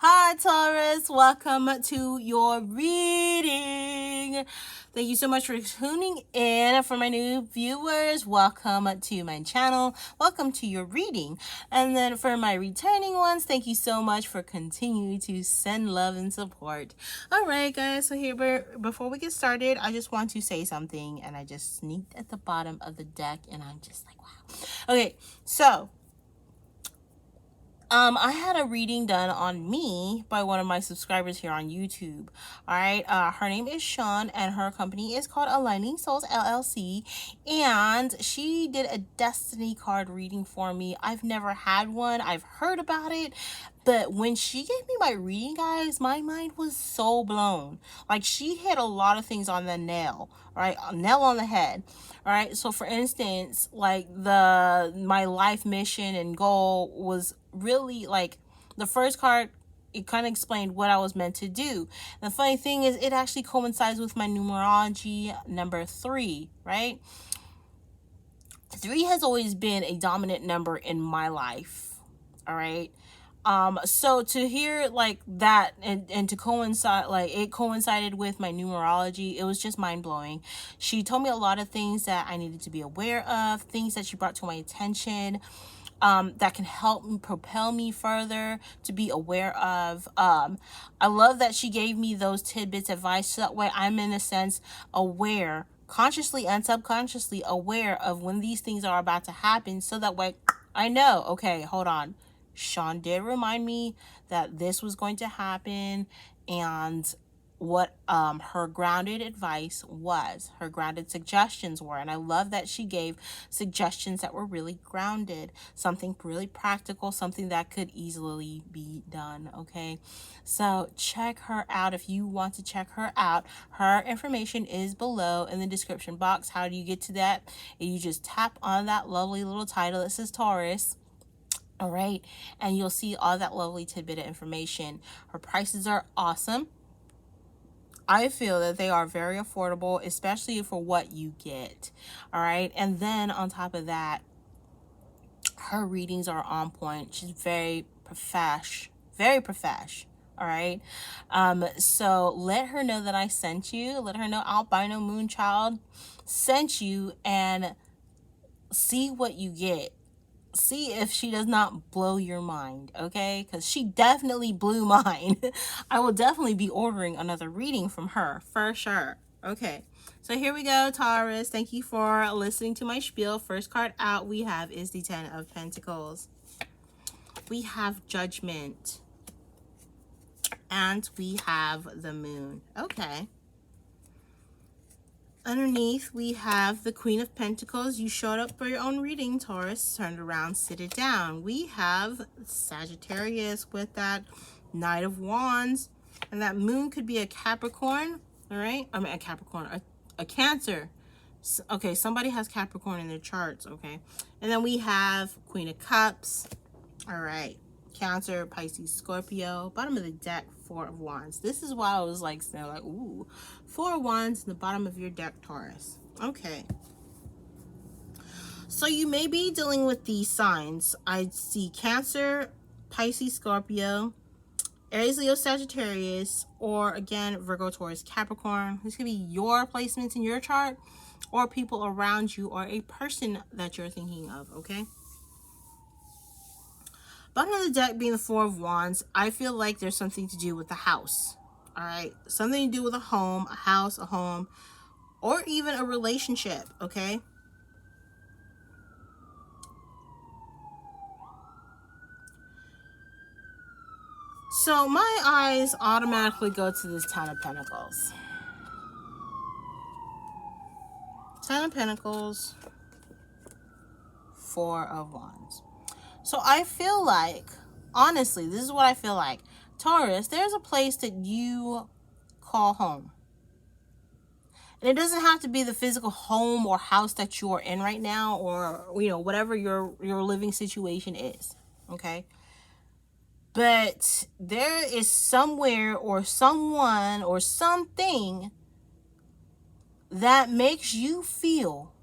Hi Taurus, welcome to your reading. Thank you so much for tuning in. For my new viewers, welcome to my channel. Welcome to your reading. And then for my returning ones, thank you so much for continuing to send love and support. All right, guys, so here, before we get started, I just want to say something, and I just sneaked at the bottom of the deck, and I'm just like, wow. Okay, so I had a reading done on me by one of my subscribers here on YouTube. All right. Her name is Shaun, and her company is called Aligning Souls LLC. And she did a destiny card reading for me. I've never had one. I've heard about it. But when she gave me my reading, guys, my mind was so blown. Like, she hit a lot of things on the nail, right? Nail on the head. All right. So for instance, like my life mission and goal was really like the first card. It kind of explained what I was meant to do. And the funny thing is, it actually coincides with my numerology number 3, right? 3 has always been a dominant number in my life. All right. So to hear like that and to coincide, like it coincided with my numerology, it was just mind-blowing. She told me a lot of things that I needed to be aware of, things that she brought to my attention, that can help me propel me further to be aware of. I love that she gave me those tidbits advice, so that way I'm in a sense aware, consciously and subconsciously aware of when these things are about to happen, so that way I know, okay, hold on. Shaun did remind me that this was going to happen, and what her grounded advice was, her grounded suggestions were. And I love that she gave suggestions that were really grounded, something really practical, something that could easily be done. Okay, so check her out if you want to check her out. Her information is below in the description box. How do you get to that? You just tap on that lovely little title that says Taurus. All right, and you'll see all that lovely tidbit of information. Her prices are awesome. I feel that they are very affordable, especially for what you get. All right, and then on top of that, her readings are on point. She's very profesh. All right, so let her know that I sent you. Let her know Albino Moonchild sent you, and see what you get. See if she does not blow your mind, okay? Because she definitely blew mine. I will definitely be ordering another reading from her for sure. Okay, so here we go, Taurus. Thank you for listening to my spiel. First card out we have is the 10 of Pentacles. We have Judgment. And we have the Moon. Okay. Underneath, we have the Queen of Pentacles. You showed up for your own reading, Taurus. Turned around, sit it down. We have Sagittarius with that Knight of Wands. And that Moon could be a Capricorn, all right? I mean, a Capricorn, a Cancer. Okay, somebody has Capricorn in their charts, okay? And then we have Queen of Cups, all right? Cancer, Pisces, Scorpio. Bottom of the deck, 4 of Wands. This is why I was like, ooh, 4 of Wands in the bottom of your deck, Taurus. Okay. So you may be dealing with these signs. I see Cancer, Pisces, Scorpio, Aries, Leo, Sagittarius, or again, Virgo, Taurus, Capricorn. This could be your placements in your chart, or people around you, or a person that you're thinking of, okay? Bottom of the deck being the 4 of Wands, I feel like there's something to do with the house. All right, something to do with a home, a house, a home, or even a relationship, okay? So my eyes automatically go to this 10 of Pentacles. 10 of Pentacles, 4 of Wands. So I feel like, honestly, this is what I feel like. Taurus, there's a place that you call home. And it doesn't have to be the physical home or house that you are in right now, or, you know, whatever your living situation is, okay? But there is somewhere or someone or something that makes you feel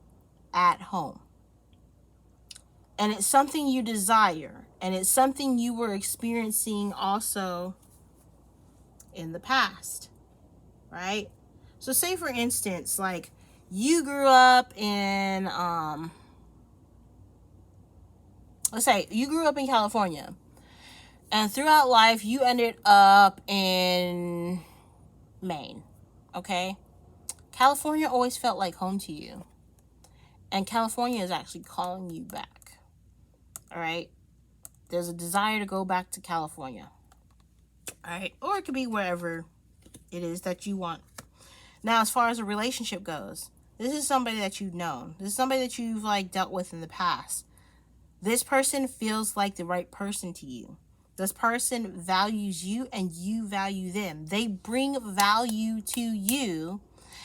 at home. And it's something you desire. And it's something you were experiencing also in the past, right? So say for instance, like you grew up in, let's say you grew up in California, and throughout life you ended up in Maine, okay? California always felt like home to you, and California is actually calling you back, all right? There's a desire to go back to California, all right? Or it could be wherever it is that you want. Now, as far as a relationship goes, this is somebody that you've known. This is somebody that you've like dealt with in the past. This person feels like the right person to you. This person values you and you value them. They bring value to you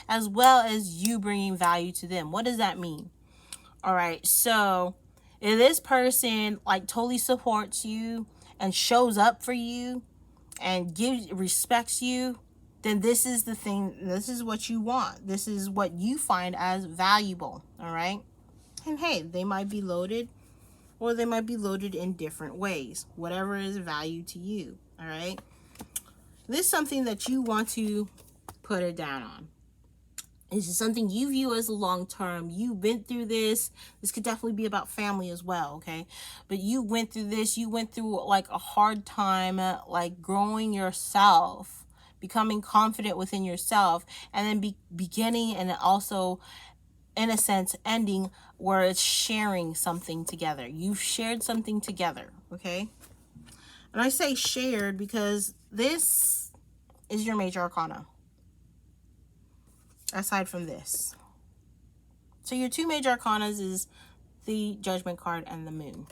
as well as you bringing value to them. What does that mean? All right, so if this person like totally supports you and shows up for you and respects you, then this is the thing, this is what you want. This is what you find as valuable, all right? And hey, they might be loaded, or they might be loaded in different ways. Whatever is value to you, all right? This is something that you want to put it down on. This is something you view as long term. You've been through this. This could definitely be about family as well, okay? But you went through this. You went through like a hard time, like growing yourself, becoming confident within yourself, and then beginning and also, in a sense, ending where it's sharing something together. You've shared something together, okay? And I say shared because this is your major arcana, aside from this. So your two major arcanas is the Judgment card and the Moon.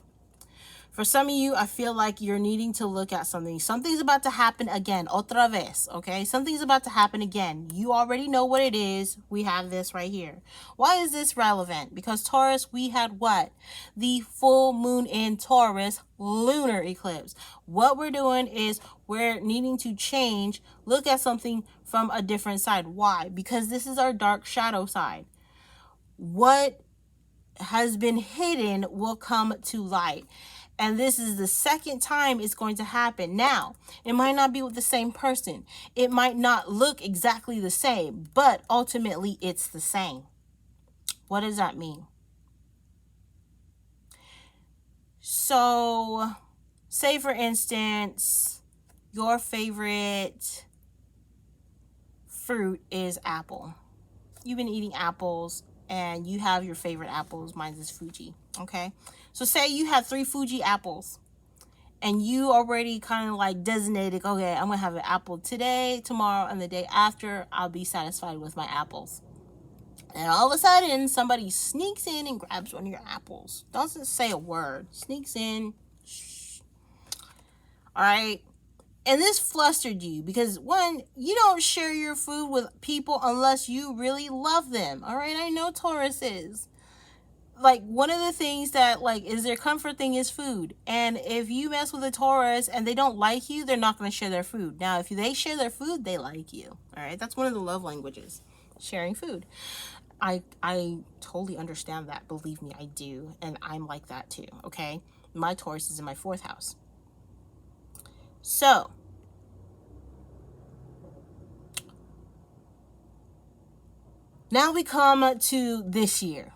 For some of you, I feel like you're needing to look at something. Something's about to happen again. Otra vez, okay? Something's about to happen again. You already know what it is. We have this right here. Why is this relevant? Because Taurus, we had what? The full moon in Taurus, lunar eclipse. What we're doing is we're needing to change, look at something from a different side. Why? Because this is our dark shadow side. What has been hidden will come to light. And this is the second time it's going to happen. Now, it might not be with the same person. It might not look exactly the same, but ultimately it's the same. What does that mean? So, say for instance, your favorite fruit is apple. You've been eating apples and you have your favorite apples. Mine is Fuji, okay? So say you have 3 Fuji apples and you already kind of like designated, okay, I'm going to have an apple today, tomorrow, and the day after. I'll be satisfied with my apples. And all of a sudden, somebody sneaks in and grabs one of your apples. Doesn't say a word. Sneaks in. Shh. All right. And this flustered you because, one, you don't share your food with people unless you really love them. All right. I know Taurus is. Like, one of the things that, like, is their comfort thing is food. And if you mess with a Taurus and they don't like you, they're not going to share their food. Now, if they share their food, they like you. All right. That's one of the love languages. Sharing food. I totally understand that. Believe me, I do. And I'm like that too. Okay. My Taurus is in my 4th house. So, now we come to this year.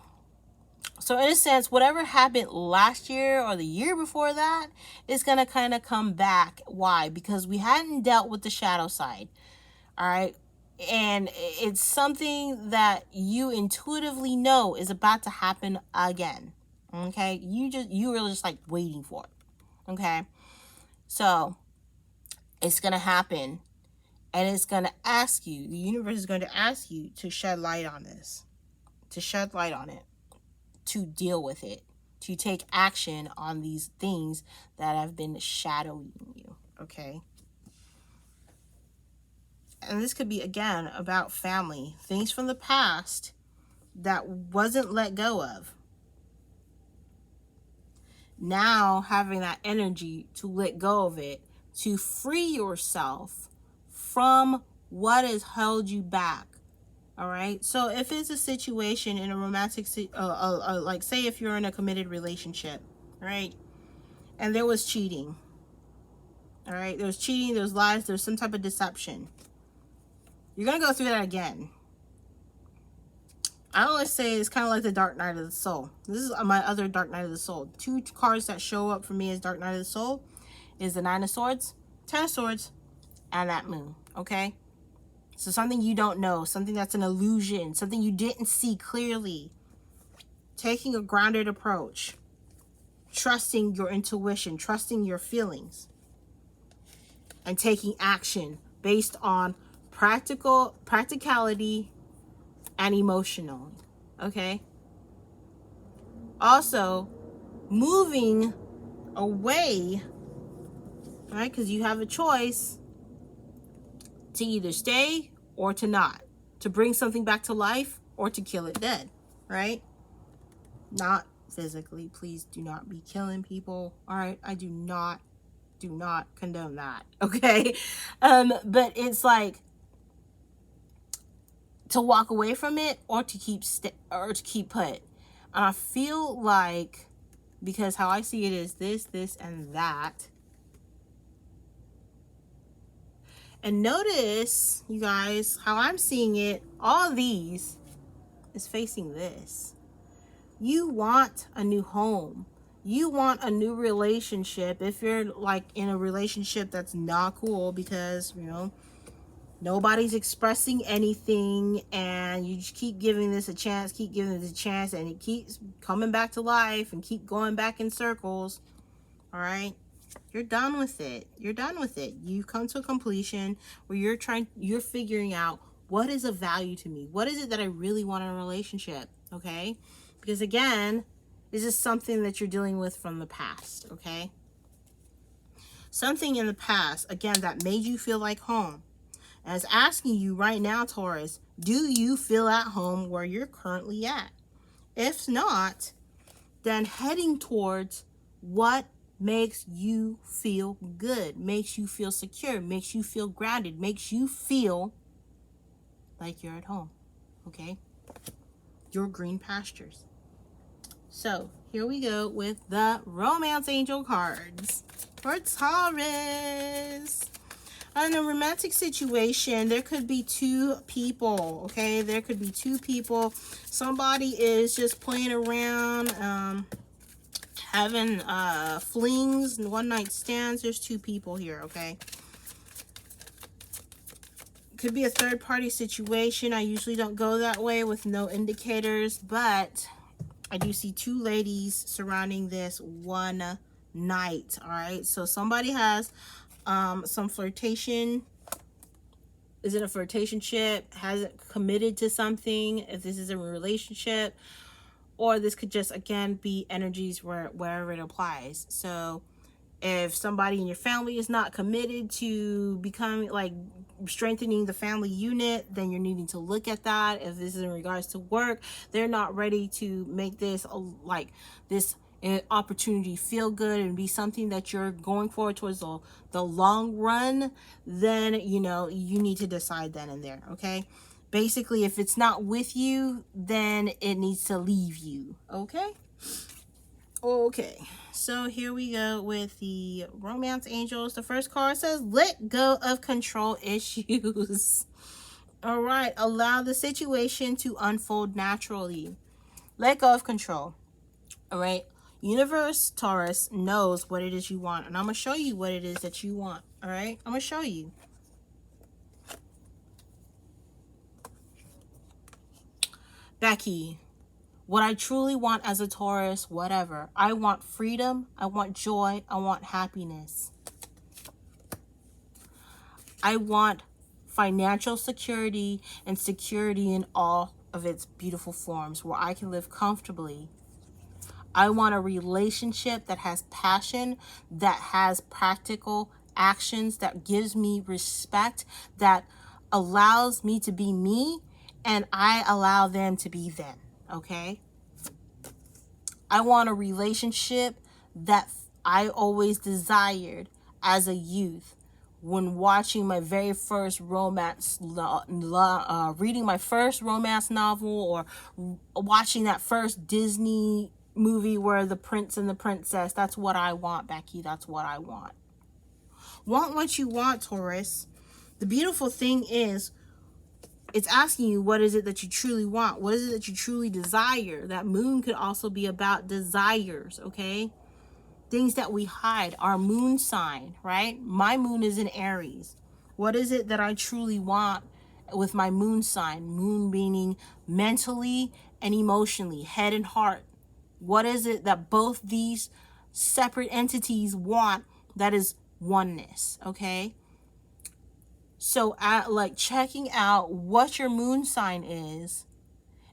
So in a sense, whatever happened last year or the year before that is going to kind of come back. Why? Because we hadn't dealt with the shadow side. All right. And it's something that you intuitively know is about to happen again. Okay. You were just like waiting for it. Okay. So it's going to happen, and it's going to ask you, the universe is going to ask you to shed light on this, to shed light on it, to deal with it, to take action on these things that have been shadowing you, okay? And this could be, again, about family, things from the past that wasn't let go of. Now having that energy to let go of it, to free yourself from what has held you back. All right. So if it's a situation in a romantic, like say if you're in a committed relationship, right, and there was cheating, All right, there's cheating, there's lies, there's some type of deception. You're going to go through that again. I always say it's kind of like the dark night of the soul. This is my other dark night of the soul. 2 cards that show up for me as dark night of the soul is the 9 of swords, 10 of swords, and that moon. Okay, so something you don't know, something that's an illusion, something you didn't see clearly. Taking a grounded approach, trusting your intuition, trusting your feelings, and taking action based on practicality and emotional. Okay, also moving away, right? Because you have a choice to either stay or to not, to bring something back to life or to kill it dead, right? Not physically. Please do not be killing people. All right, I do not condone that. Okay, but it's like to walk away from it or to keep put. And I feel like, because how I see it is this, and that. And notice, you guys, how I'm seeing it, all these is facing this. You want a new home. You want a new relationship. If you're like in a relationship that's not cool because, you know, nobody's expressing anything and you just keep giving this a chance, and it keeps coming back to life and keep going back in circles. All right. You're done with it. You're done with it. You've come to a completion where you're figuring out what is of value to me. What is it that I really want in a relationship? Okay. Because again, this is something that you're dealing with from the past. Okay. Something in the past, again, that made you feel like home. And it's asking you right now, Taurus, do you feel at home where you're currently at? If not, then heading towards what makes you feel good, makes you feel secure, makes you feel grounded, makes you feel like you're at home. Okay? Your green pastures. So here we go with the romance angel cards for Taurus. In a romantic situation, there could be 2 people, okay? There could be 2 people. Somebody is just playing around, having flings and one-night stands. There's 2 people here, okay? Could be a third-party situation. I usually don't go that way with no indicators, but I do see 2 ladies surrounding this one night, all right? So somebody has some flirtation. Is it a flirtationship? Hasn't committed to something, if this is a relationship, or this could just again be energies wherever it applies. So if somebody in your family is not committed to becoming like strengthening the family unit, then you're needing to look at that. If this is in regards to work, they're not ready to make this like this an opportunity feel good and be something that you're going forward towards the long run, then you know you need to decide then and there. Okay, basically if it's not with you, then it needs to leave you. Okay, so here we go with the romance angels. The first card says let go of control issues. All right, allow the situation to unfold naturally. Let go of control. All right, universe, Taurus, knows what it is you want, and I'm gonna show you what it is that you want. All right, I'm gonna show you. Becky, what I truly want as a Taurus, whatever, I want freedom, I want joy, I want happiness. I want financial security and security in all of its beautiful forms where I can live comfortably. I want a relationship that has passion, that has practical actions, that gives me respect, that allows me to be me, and I allow them to be them, okay? I want a relationship that I always desired as a youth when watching my very first romance, reading my first romance novel, or watching that first Disney movie where the prince and the princess. That's what I want, Becky. That's what I want. Want what you want, Taurus. The beautiful thing is, it's asking you, what is it that you truly want? What is it that you truly desire? That moon could also be about desires, okay? Things that we hide, our moon sign, right? My moon is in Aries. What is it that I truly want with my moon sign? Moon meaning mentally and emotionally, head and heart. What is it that both these separate entities want that is oneness, okay? So like checking out what your moon sign is,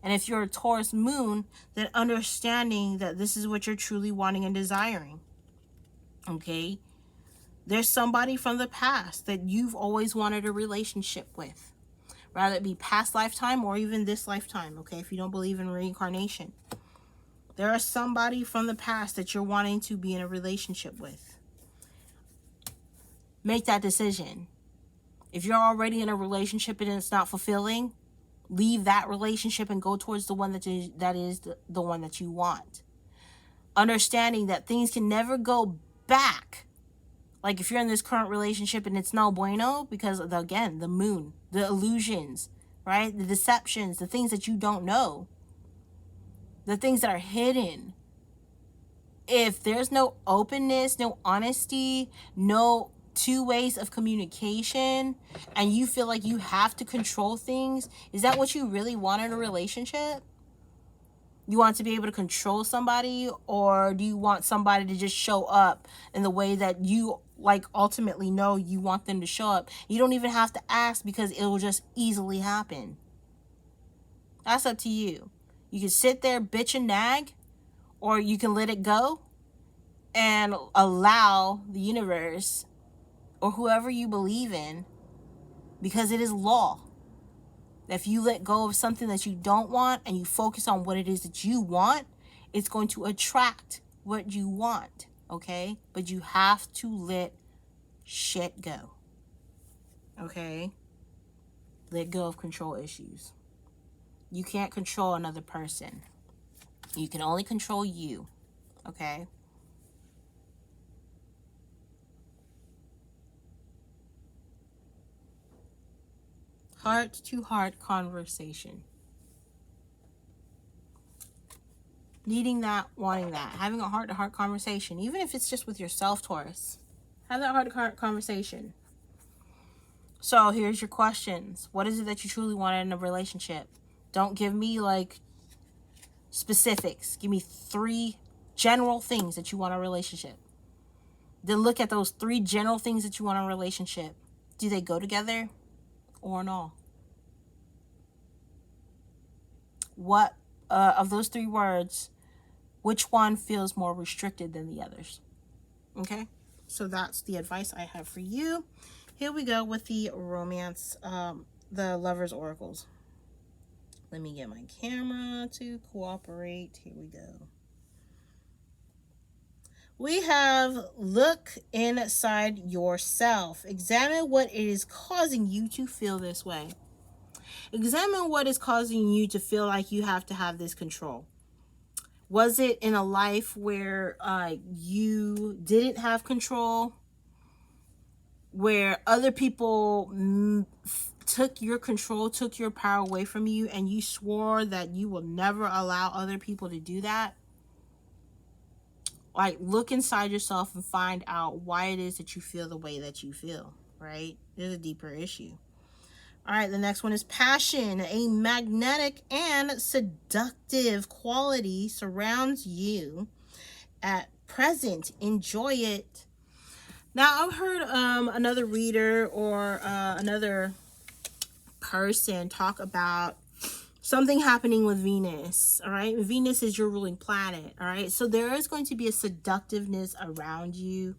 and if you're a Taurus moon, then understanding that this is what you're truly wanting and desiring. Okay? There's somebody from the past that you've always wanted a relationship with. Rather it be past lifetime or even this lifetime, okay? If you don't believe in reincarnation. There is somebody from the past that you're wanting to be in a relationship with. Make that decision. If you're already in a relationship and it's not fulfilling, leave that relationship and go towards the one that is the one that you want. Understanding that things can never go back. Like if you're in this current relationship and it's no bueno, because of the moon, the illusions, right? The deceptions, the things that you don't know, the things that are hidden. If there's no openness, no honesty, no two ways of communication, and you feel like you have to control things, is that what you really want in a relationship? You want to be able to control somebody, or do you want somebody to just show up in the way that you like ultimately know you want them to show up? You don't even have to ask because it will just easily happen. That's up to you. You can sit there, bitch and nag, or you can let it go and allow the universe or whoever you believe in, because it is law. If you let go of something that you don't want and you focus on what it is that you want, it's going to attract what you want, okay? But you have to let shit go, okay? Let go of control issues. You can't control another person. You can only control you, okay? Heart-to-heart conversation. Needing that, wanting that. Having a heart-to-heart conversation. Even if it's just with yourself, Taurus. Have that heart-to-heart conversation. So here's your questions. What is it that you truly want in a relationship? Don't give me like specifics. Give me 3 general things that you want in a relationship. Then look at those 3 general things that you want in a relationship. Do they go together or no? What of those 3 words, which one feels more restricted than the others? Okay, so that's the advice I have for you. Here we go with the romance, the Lovers Oracles. Let me get my camera to cooperate. Here we go. We have look inside yourself. Examine what is causing you to feel this way. Examine what is causing you to feel like you have to have this control. Was it in a life where you didn't have control? Where other people took your control, took your power away from you, and you swore that you will never allow other people to do that? Like, look inside yourself and find out why it is that you feel the way that you feel, right? There's a deeper issue. All right, the next one is passion. A magnetic and seductive quality surrounds you at present. Enjoy it. Now, I've heard another reader or another person talk about something happening with Venus, all right? Venus is your ruling planet, all right? So there is going to be a seductiveness around you.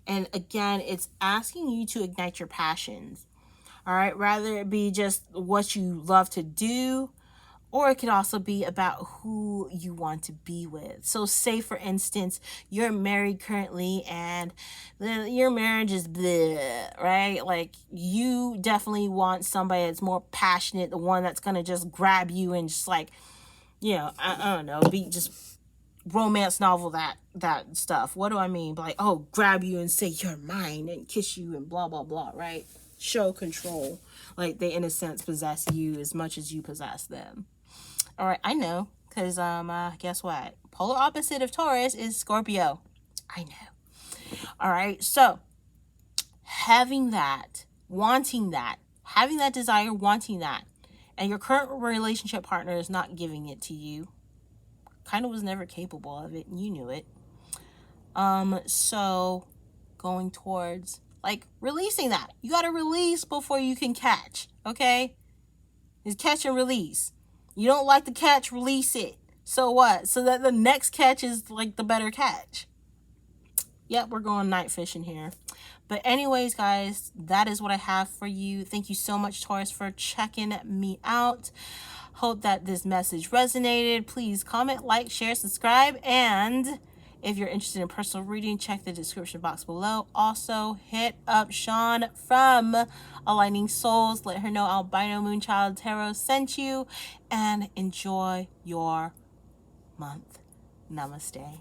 And again, it's asking you to ignite your passions. All right, rather it be just what you love to do, or it could also be about who you want to be with. So say, for instance, you're married currently and your marriage is bleh, right? Like, you definitely want somebody that's more passionate, the one that's going to just grab you and just like, you know, I don't know, be just romance novel that stuff. What do I mean? Like, oh, grab you and say you're mine and kiss you and blah blah blah, right? Show control. Like they in a sense possess you as much as you possess them. All right, I know, because guess what? Polar opposite of Taurus is Scorpio. I know. All right, so having that, wanting that, having that desire, wanting that, and your current relationship partner is not giving it to you, kind of was never capable of it, and you knew it. So going towards like releasing that. You got to release before you can catch, okay? It's catch and release. You don't like the catch, release it. So what? So that the next catch is like the better catch. Yep, we're going night fishing here. But anyways, guys, that is what I have for you. Thank you so much, Taurus, for checking me out. Hope that this message resonated. Please comment, like, share, subscribe, and if you're interested in personal reading, check the description box below. Also, hit up Shaun from Aligning Souls. Let her know albinomoonchildtarot sent you, and enjoy your month. Namaste.